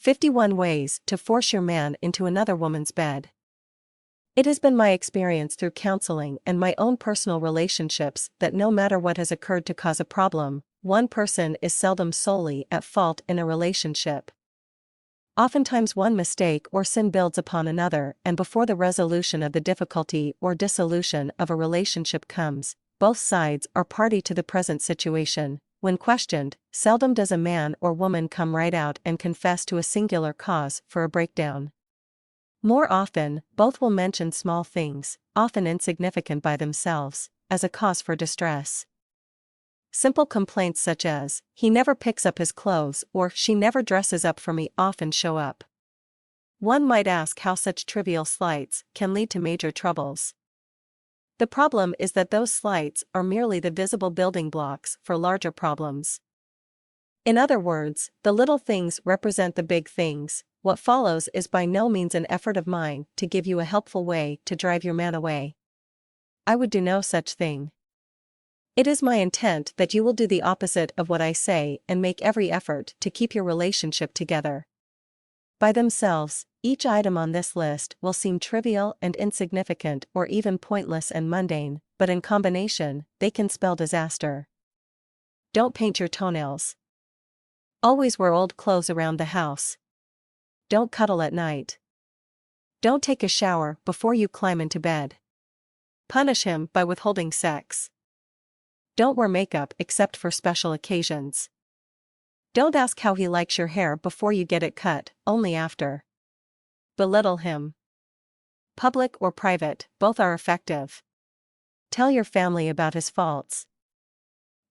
51 Ways to Force Your Man into Another Woman's Bed. It has been my experience through counseling and my own personal relationships that no matter what has occurred to cause a problem, one person is seldom solely at fault in a relationship. Oftentimes one mistake or sin builds upon another, and before the resolution of the difficulty or dissolution of a relationship comes, both sides are party to the present situation. When questioned, seldom does a man or woman come right out and confess to a singular cause for a breakdown. More often, both will mention small things, often insignificant by themselves, as a cause for distress. Simple complaints such as, "He never picks up his clothes" or "She never dresses up for me" often show up. One might ask how such trivial slights can lead to major troubles. The problem is that those slights are merely the visible building blocks for larger problems. In other words, the little things represent the big things. What follows is by no means an effort of mine to give you a helpful way to drive your man away. I would do no such thing. It is my intent that you will do the opposite of what I say and make every effort to keep your relationship together. By themselves, each item on this list will seem trivial and insignificant or even pointless and mundane, but in combination, they can spell disaster. Don't paint your toenails. Always wear old clothes around the house. Don't cuddle at night. Don't take a shower before you climb into bed. Punish him by withholding sex. Don't wear makeup except for special occasions. Don't ask how he likes your hair before you get it cut, only after. Belittle him. Public or private, both are effective. Tell your family about his faults.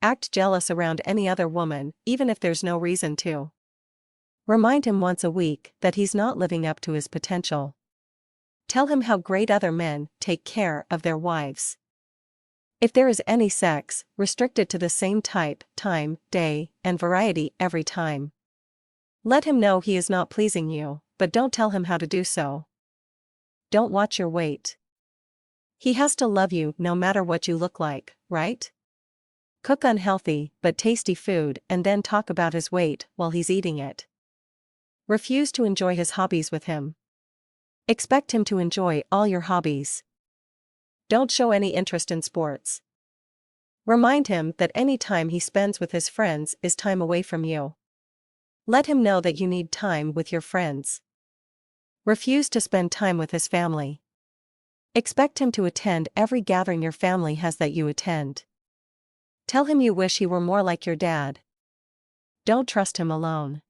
Act jealous around any other woman, even if there's no reason to. Remind him once a week that he's not living up to his potential. Tell him how great other men take care of their wives. If there is any sex, restrict it to the same type, time, day, and variety every time. Let him know he is not pleasing you, but don't tell him how to do so. Don't watch your weight. He has to love you no matter what you look like, right? Cook unhealthy but tasty food and then talk about his weight while he's eating it. Refuse to enjoy his hobbies with him. Expect him to enjoy all your hobbies. Don't show any interest in sports. Remind him that any time he spends with his friends is time away from you. Let him know that you need time with your friends. Refuse to spend time with his family. Expect him to attend every gathering your family has that you attend. Tell him you wish he were more like your dad. Don't trust him alone.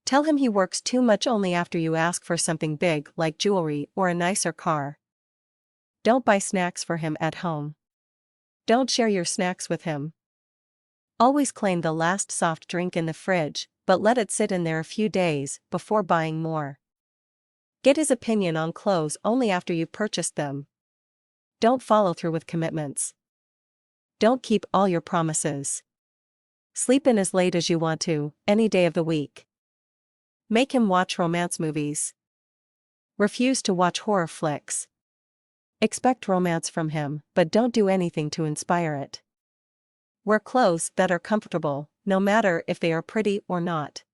Tell him he works too much only after you ask for something big like jewelry or a nicer car. Don't buy snacks for him at home. Don't share your snacks with him. Always claim the last soft drink in the fridge, but let it sit in there a few days before buying more. Get his opinion on clothes only after you've purchased them. Don't follow through with commitments. Don't keep all your promises. Sleep in as late as you want to, any day of the week. Make him watch romance movies. Refuse to watch horror flicks. Expect romance from him, but don't do anything to inspire it. Wear clothes that are comfortable, no matter if they are pretty or not.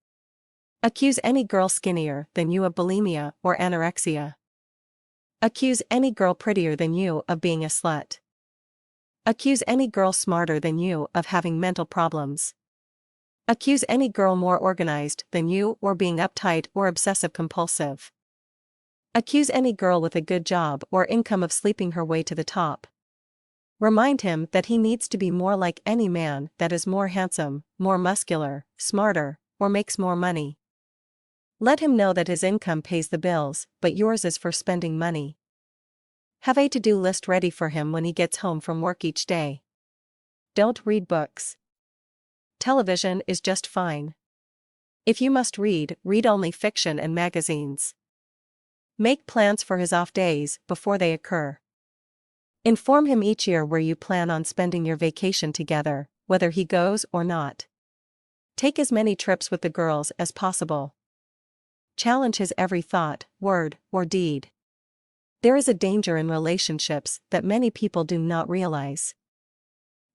Accuse any girl skinnier than you of bulimia or anorexia. Accuse any girl prettier than you of being a slut. Accuse any girl smarter than you of having mental problems. Accuse any girl more organized than you or being uptight or obsessive-compulsive. Accuse any girl with a good job or income of sleeping her way to the top. Remind him that he needs to be more like any man that is more handsome, more muscular, smarter, or makes more money. Let him know that his income pays the bills, but yours is for spending money. Have a to-do list ready for him when he gets home from work each day. Don't read books. Television is just fine. If you must read, read only fiction and magazines. Make plans for his off days before they occur. Inform him each year where you plan on spending your vacation together, whether he goes or not. Take as many trips with the girls as possible. Challenge his every thought, word, or deed. There is a danger in relationships that many people do not realize.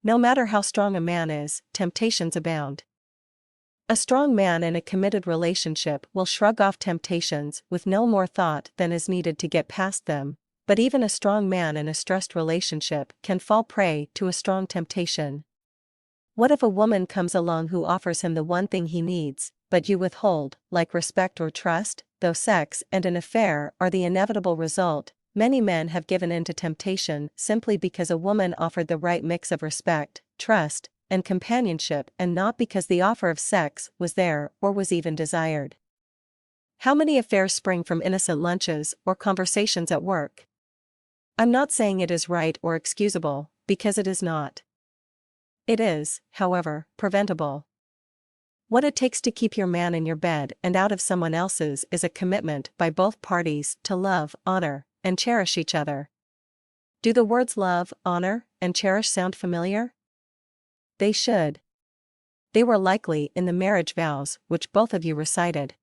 No matter how strong a man is, temptations abound. A strong man in a committed relationship will shrug off temptations with no more thought than is needed to get past them, but even a strong man in a stressed relationship can fall prey to a strong temptation. What if a woman comes along who offers him the one thing he needs, but you withhold, like respect or trust? Though sex and an affair are the inevitable result, many men have given in to temptation simply because a woman offered the right mix of respect, trust, and companionship, and not because the offer of sex was there or was even desired. How many affairs spring from innocent lunches or conversations at work? I'm not saying it is right or excusable, because it is not. It is, however, preventable. What it takes to keep your man in your bed and out of someone else's is a commitment by both parties to love, honor, and cherish each other. Do the words love, honor, and cherish sound familiar? They should. They were likely in the marriage vows which both of you recited.